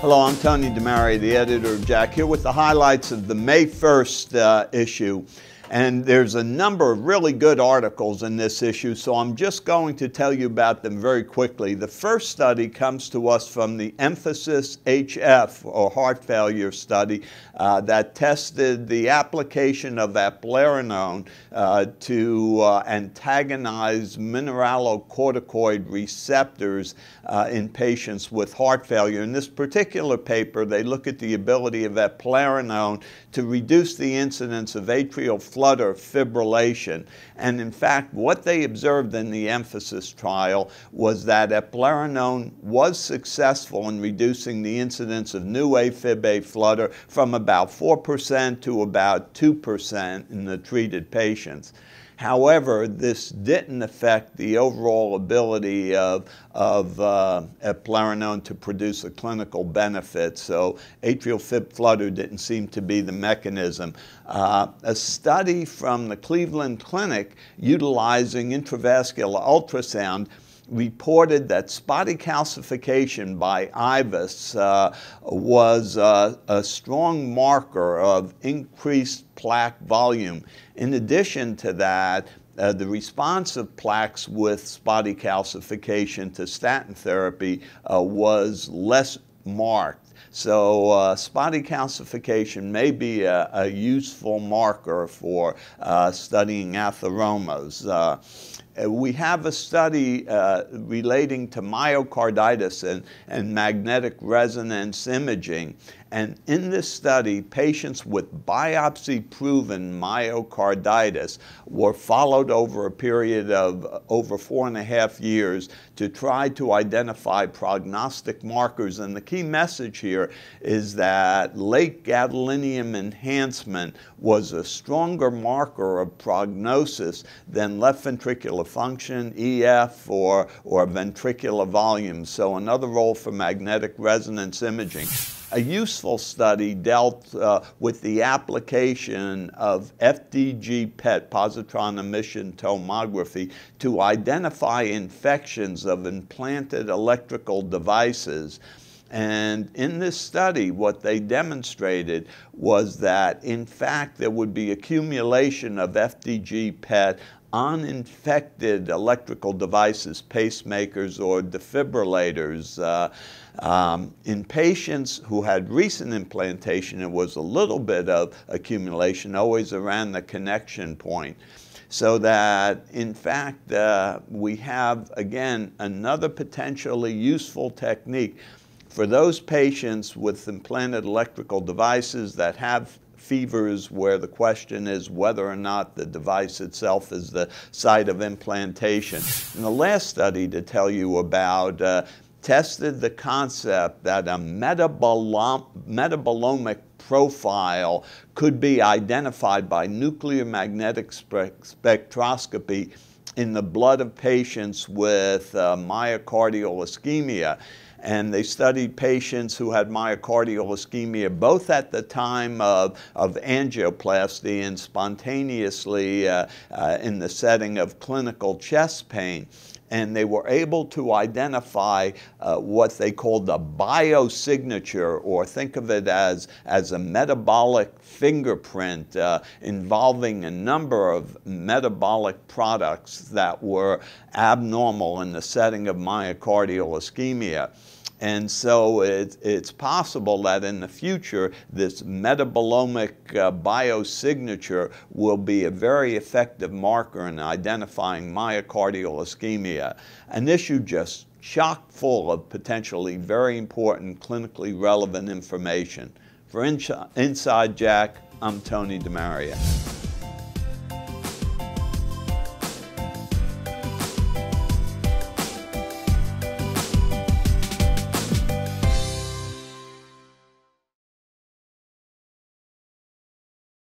Hello, I'm Tony DeMaria, the editor of JACC, here with the highlights of the May 1st issue. And there's a number of really good articles in this issue, so I'm just going to tell you about them very quickly. The first study comes to us from the Emphasis HF, or heart failure study, that tested the application of eplerenone to antagonize mineralocorticoid receptors in patients with heart failure. In this particular paper, they look at the ability of eplerenone to reduce the incidence of atrial flutter fibrillation. And in fact, what they observed in the Emphasis trial was that eplerenone was successful in reducing the incidence of new AFib flutter from about 4% to about 2% in the treated patients. However, this didn't affect the overall ability of eplerenone to produce a clinical benefit, so atrial fib flutter didn't seem to be the mechanism. A study from the Cleveland Clinic utilizing intravascular ultrasound reported that spotty calcification by IVUS was a strong marker of increased plaque volume. In addition to that, the response of plaques with spotty calcification to statin therapy was less marked. So spotty calcification may be a useful marker for studying atheromas. We have a study relating to myocarditis and magnetic resonance imaging. And in this study, patients with biopsy-proven myocarditis were followed over a period of over 4.5 years to try to identify prognostic markers. And the key message here is that late gadolinium enhancement was a stronger marker of prognosis than left ventricular function, EF, or ventricular volume. So another role for magnetic resonance imaging. A useful study dealt with the application of FDG PET, positron emission tomography, to identify infections of implanted electrical devices. And in this study, what they demonstrated was that, in fact, there would be accumulation of FDG PET on infected electrical devices, pacemakers or defibrillators. In patients who had recent implantation, there was a little bit of accumulation, always around the connection point. So that, in fact, we have, again, another potentially useful technique for those patients with implanted electrical devices that have fevers where the question is whether or not the device itself is the site of implantation. And the last study to tell you about tested the concept that a metabolomic profile could be identified by nuclear magnetic spectroscopy in the blood of patients with myocardial ischemia. And they studied patients who had myocardial ischemia both at the time of angioplasty and spontaneously in the setting of clinical chest pain. And they were able to identify what they called the biosignature, or think of it as a metabolic fingerprint involving a number of metabolic products that were abnormal in the setting of myocardial ischemia. And so it's possible that in the future, this metabolomic biosignature will be a very effective marker in identifying myocardial ischemia. An issue just chock full of potentially very important clinically relevant information. For Inside JACC, I'm Tony DeMaria.